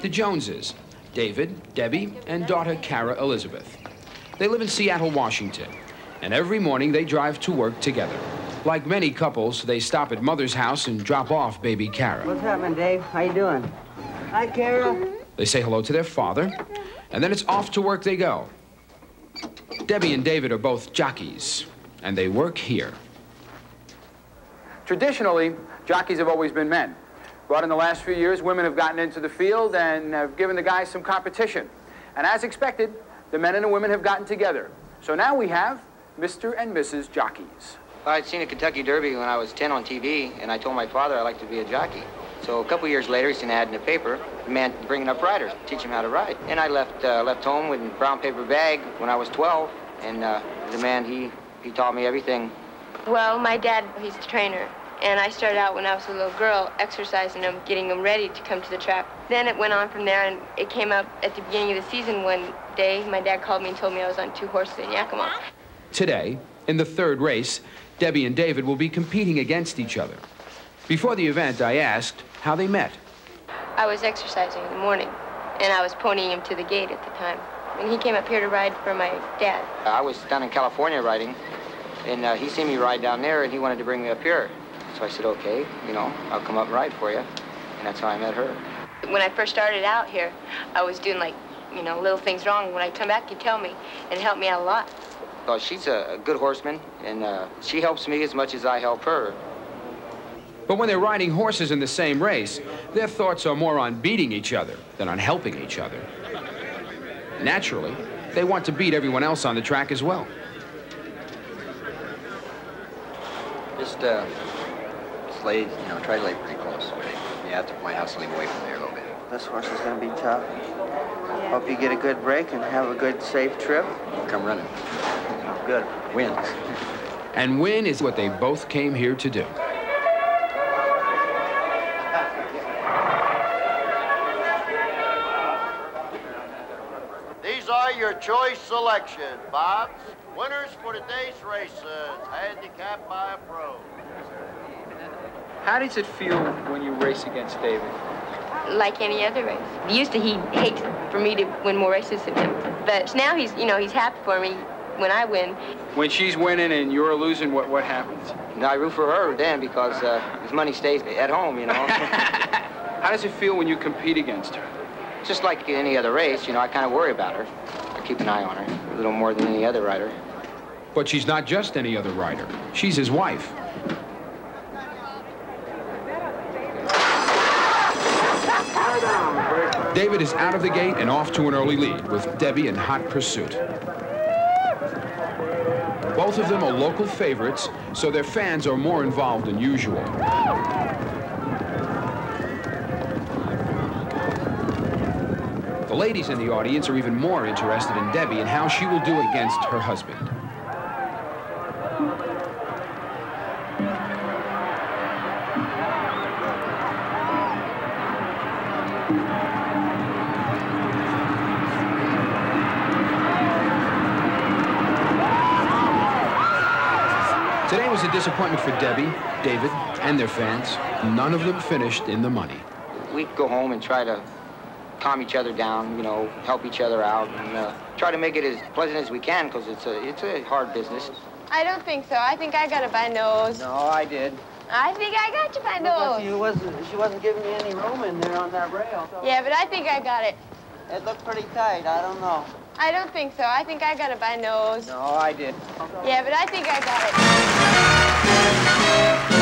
Meet the Joneses, David, Debbie, and daughter Kara Elizabeth. They live in Seattle, Washington, and every morning they drive to work together. Like many couples, they stop at Mother's house and drop off baby Kara. What's happening, Dave? How you doing? Hi, Kara. They say hello to their father, and then it's off to work they go. Debbie and David are both jockeys, and they work here. Traditionally, jockeys have always been men. But in the last few years, women have gotten into the field and have given the guys some competition. And as expected, the men and the women have gotten together. So now we have Mr. and Mrs. Jockeys. I'd seen a Kentucky Derby when I was 10 on TV, and I told my father I'd like to be a jockey. So a couple years later, he seen an ad in the paper, a man bringing up riders, teach him how to ride. And I left home with a brown paper bag when I was 12, and the man, he taught me everything. Well, my dad, he's the trainer, and I started out when I was a little girl, exercising him, getting him ready to come to the track. Then it went on from there, and it came up at the beginning of the season one day. My dad called me and told me I was on 2 horses in Yakima. Today, in the third race, Debbie and David will be competing against each other. Before the event, I asked how they met. I was exercising in the morning, and I was ponying him to the gate at the time. And he came up here to ride for my dad. I was down in California riding, and he seen me ride down there, and he wanted to bring me up here. So I said, okay, you know, I'll come up and ride for you. And that's how I met her. When I first started out here, I was doing, like, you know, little things wrong. When I come back, he'd tell me, and it helped me out a lot. Well, she's a good horseman, and she helps me as much as I help her. But when they're riding horses in the same race, their thoughts are more on beating each other than on helping each other. Naturally, they want to beat everyone else on the track as well. Just lay, you know, try to lay pretty close. You have to point out something away from there a little bit. This horse is going to be tough. Hope you get a good break and have a good, safe trip. Come running. Good. Wins. And win is what they both came here to do. These are your choice selection, Bobs. Winners for today's races, handicapped by a pro. How does it feel when you race against David? Like any other race. Used to, he'd hate for me to win more races than him. But now he's, you know, he's happy for me when I win. When she's winning and you're losing, what happens? Now, I root for her then because his money stays at home, you know. How does it feel when you compete against her? Just like any other race, you know, I kind of worry about her. I keep an eye on her, a little more than any other rider. But she's not just any other rider. She's his wife. David is out of the gate and off to an early lead with Debbie in hot pursuit. Both of them are local favorites, so their fans are more involved than usual. The ladies in the audience are even more interested in Debbie and how she will do against her husband. Today was a disappointment for Debbie, David, and their fans. None of them finished in the money. We go home and try to calm each other down, you know, help each other out, and try to make it as pleasant as we can because it's a hard business. I don't think so. I think I got it by nose. No, I did. I think I got you by nose. She wasn't giving me any room in there on that rail. So Yeah, but I think I got it. it looked pretty tight. I don't know. I don't think so. I think I got it by nose. No, I did. Yeah, but I think I got it.